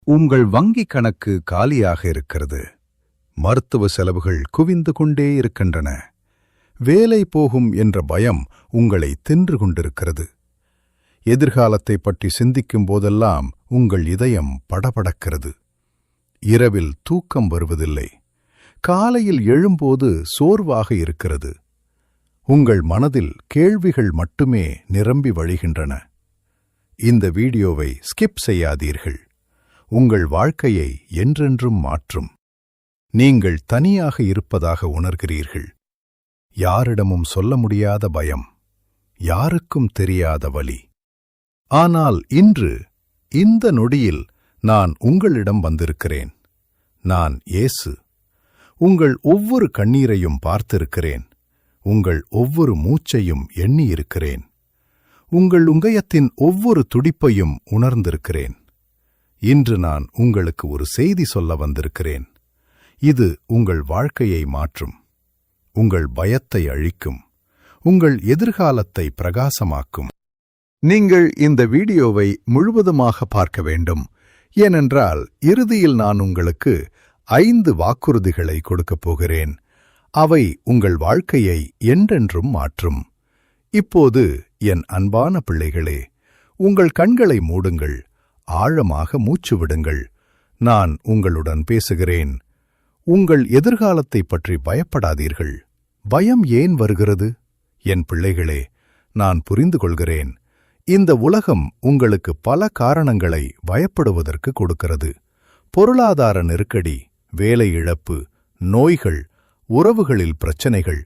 உங்கள் வங்கிக் கணக்கு காலியாக இருக்கிறது. மருத்துவ செலவுகள் குவிந்து கொண்டே இருக்கின்றன. வேலை போகும் என்ற பயம் உங்களை தின்று கொண்டிருக்கிறது. எதிர்காலத்தை பற்றி சிந்திக்கும் போதெல்லாம் உங்கள் இதயம் படபடக்கிறது. இரவில் தூக்கம் வருவதில்லை. காலையில் எழும்போது சோர்வாக இருக்கிறது. உங்கள் மனதில் கேள்விகள் மட்டுமே நிரம்பி வழிகின்றன. இந்த வீடியோவை ஸ்கிப் செய்யாதீர்கள். உங்கள் வாழ்க்கையை என்றென்றும் மாற்றும். நீங்கள் தனியாக இருப்பதாக உணர்கிறீர்கள். யாரிடமும் சொல்ல முடியாத பயம், யாருக்கும் தெரியாத வலி. ஆனால் இன்று இந்த நொடியில் நான் உங்களிடம் வந்திருக்கிறேன். நான் இயேசு. உங்கள் ஒவ்வொரு கண்ணீரையும் பார்த்திருக்கிறேன். உங்கள் ஒவ்வொரு மூச்சையும் எண்ணியிருக்கிறேன். உங்கள் உங்கயத்தின் ஒவ்வொரு துடிப்பையும் உணர்ந்திருக்கிறேன். இன்று நான் உங்களுக்கு ஒரு செய்தி சொல்ல வந்திருக்கிறேன். இது உங்கள் வாழ்க்கையை மாற்றும். உங்கள் பயத்தை அழிக்கும். உங்கள் எதிர்காலத்தை பிரகாசமாக்கும். நீங்கள் இந்த வீடியோவை முழுவதுமாக பார்க்க வேண்டும். ஏனென்றால் இறுதியில் நான் உங்களுக்கு 5 வாக்குறுதிகளை கொடுக்கப் போகிறேன். அவை உங்கள் வாழ்க்கையை என்றென்றும் மாற்றும். இப்போது என் அன்பான பிள்ளைகளே, உங்கள் கண்களை மூடுங்கள். ஆழமாக மூச்சு விடுங்கள். நான் உங்களுடன் பேசுகிறேன். உங்கள் எதிர்காலத்தைப் பற்றி பயப்படாதீர்கள். பயம் ஏன் வருகிறது? என் பிள்ளைகளே, நான் புரிந்து கொள்கிறேன். இந்த உலகம் உங்களுக்கு பல காரணங்களை பயப்படுவதற்கு கொடுக்கிறது. பொருளாதார நெருக்கடி, வேலை இழப்பு, நோய்கள், உறவுகளில் பிரச்சனைகள்,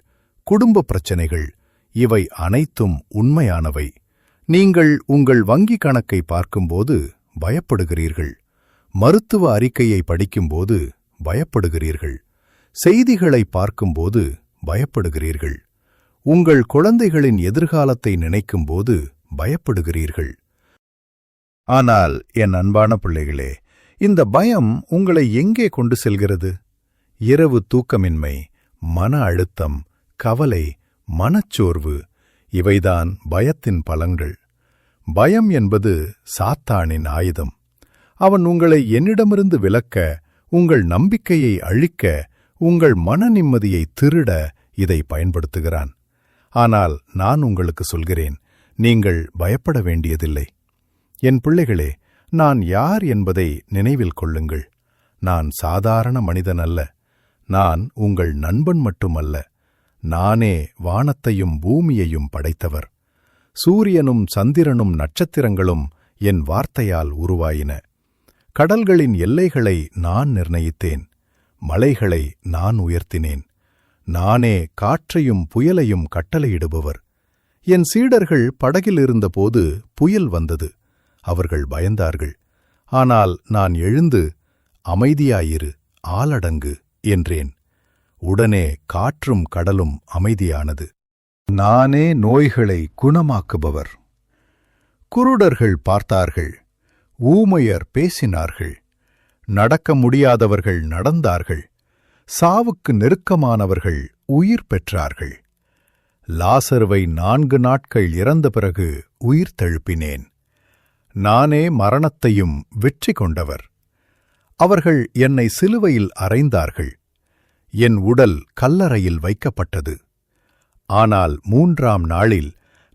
குடும்ப பிரச்சனைகள், இவை அனைத்தும் உண்மையானவை. நீங்கள் உங்கள் வங்கிக் கணக்கை பார்க்கும்போது பயப்படுகிறீர்கள். மருத்துவ அறிக்கையை படிக்கும்போது பயப்படுகிறீர்கள். செய்திகளை பார்க்கும்போது பயப்படுகிறீர்கள். உங்கள் குழந்தைகளின் எதிர்காலத்தை நினைக்கும்போது பயப்படுகிறீர்கள். ஆனால் என் அன்பான பிள்ளைகளே, இந்த பயம் உங்களை எங்கே கொண்டு செல்கிறது? இரவு தூக்கமின்மை, மன அழுத்தம், கவலை, மனச்சோர்வு, இவைதான் பயத்தின் பலன்கள். பயம் என்பது சாத்தானின் ஆயுதம். அவன் உங்களை என்னிடமிருந்து விலக்க, உங்கள் நம்பிக்கையை அழிக்க, உங்கள் மன நிம்மதியை திருட இதை பயன்படுத்துகிறான். ஆனால் நான் உங்களுக்கு சொல்கிறேன், நீங்கள் பயப்பட வேண்டியதில்லை. என் பிள்ளைகளே, நான் யார் என்பதை நினைவில் கொள்ளுங்கள். நான் சாதாரண மனிதன் அல்ல. நான் உங்கள் நண்பன் மட்டுமல்ல. நானே வானத்தையும் பூமியையும் படைத்தவர். சூரியனும் சந்திரனும் நட்சத்திரங்களும் என் வார்த்தையால் உருவாயின. கடல்களின் எல்லைகளை நான் நிர்ணயித்தேன். மலைகளை நான் உயர்த்தினேன். நானே காற்றையும் புயலையும் கட்டளையிடுபவர். என் சீடர்கள் படகில் இருந்தபோது புயல் வந்தது. அவர்கள் பயந்தார்கள். ஆனால் நான் எழுந்து, அமைதியாயிரு, ஆலடங்கு என்றேன். உடனே காற்றும் கடலும் அமைதியானது. நானே நோய்களை குணமாக்குபவர். குருடர்கள் பார்த்தார்கள். ஊமையர் பேசினார்கள். நடக்க முடியாதவர்கள் நடந்தார்கள். சாவுக்கு நெருக்கமானவர்கள் உயிர் பெற்றார்கள். லாசருவை 4 நாட்கள் இறந்த பிறகு உயிர் தழுப்பினேன். நானே மரணத்தையும் வெற்றி கொண்டவர். அவர்கள் என்னை சிலுவையில் அறைந்தார்கள். என் உடல் கல்லறையில் வைக்கப்பட்டது. ஆனால் 3ஆம் நாளில்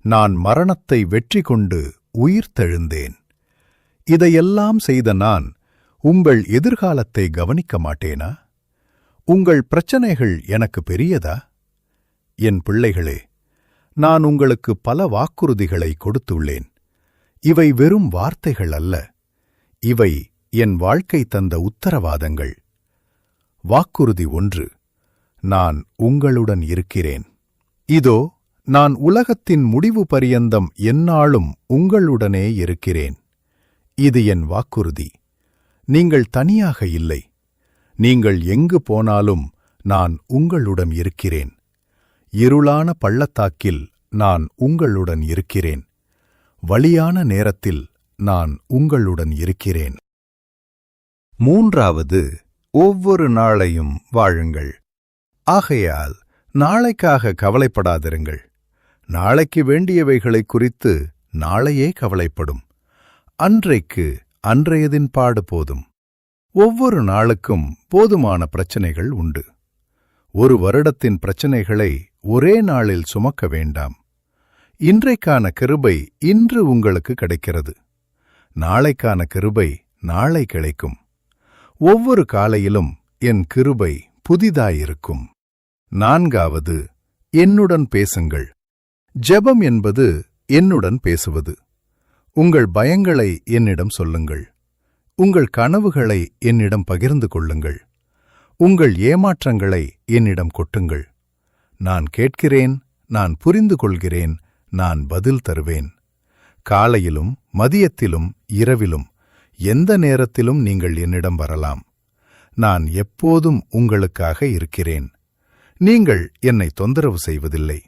நான் மரணத்தை வெற்றி கொண்டு உயிர்த்தெழுந்தேன். இதையெல்லாம் செய்த நான் உங்கள் எதிர்காலத்தை கவனிக்க மாட்டேனா? உங்கள் பிரச்சனைகள் எனக்கு பெரியதா? என் பிள்ளைகளே, நான் உங்களுக்கு பல வாக்குறுதிகளை கொடுத்துள்ளேன். இவை வெறும் வார்த்தைகள் அல்ல. இவை என் வாழ்க்கை தந்த உத்தரவாதங்கள். வாக்குறுதி 1. நான் உங்களுடன் இருக்கிறேன். இதோ, நான் உலகத்தின் முடிவு பரியந்தம் எந்நாளும் உங்களுடனே இருக்கிறேன். இது என் வாக்குறுதி. நீங்கள் தனியாக இல்லை. நீங்கள் எங்கு போனாலும் நான் உங்களுடன் இருக்கிறேன். இருளான பள்ளத்தாக்கில் நான் உங்களுடன் இருக்கிறேன். வலியான நேரத்தில் நான் உங்களுடன் இருக்கிறேன். 3வது, ஒவ்வொரு நாளையும் வாழுங்கள். ஆகையால் நாளைக்காக கவலைப்படாதிருங்கள். நாளைக்கு வேண்டியவைகளை குறித்து நாளையே கவலைப்படும். அன்றைக்கு அன்றையதின் பாடு போதும். ஒவ்வொரு நாளுக்கும் போதுமான பிரச்சனைகள் உண்டு. ஒரு வருடத்தின் பிரச்சனைகளை ஒரே நாளில் சுமக்க வேண்டாம். இன்றைக்கான கிருபை இன்று உங்களுக்கு கிடைக்கிறது. நாளைக்கான கிருபை நாளை கிடைக்கும். ஒவ்வொரு காலையிலும் என் கிருபை புதிதாயிருக்கும். 4வது, என்னுடன் பேசுங்கள். ஜெபம் என்பது என்னுடன் பேசுவது. உங்கள் பயங்களை என்னிடம் சொல்லுங்கள். உங்கள் கனவுகளை என்னிடம் பகிர்ந்து கொள்ளுங்கள். உங்கள் ஏமாற்றங்களை என்னிடம் கொட்டுங்கள். நான் கேட்கிறேன், நான் புரிந்து கொள்கிறேன், நான் பதில் தருவேன். காலையிலும் மதியத்திலும் இரவிலும் எந்த நேரத்திலும் நீங்கள் என்னிடம் வரலாம். நான் எப்போதும் உங்களுக்காக இருக்கிறேன். நீங்கள் என்னை தொந்தரவு செய்வதில்லை.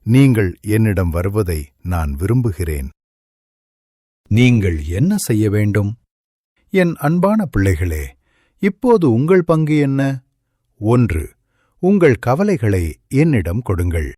நீங்கள் என்னிடம் வருவதை நான் விரும்புகிறேன். நீங்கள் என்ன செய்ய வேண்டும்? என் அன்பான பிள்ளைகளே, இப்போது உங்கள் பங்கு என்ன? 1. உங்கள் கவலைகளை என்னிடம் கொடுங்கள்.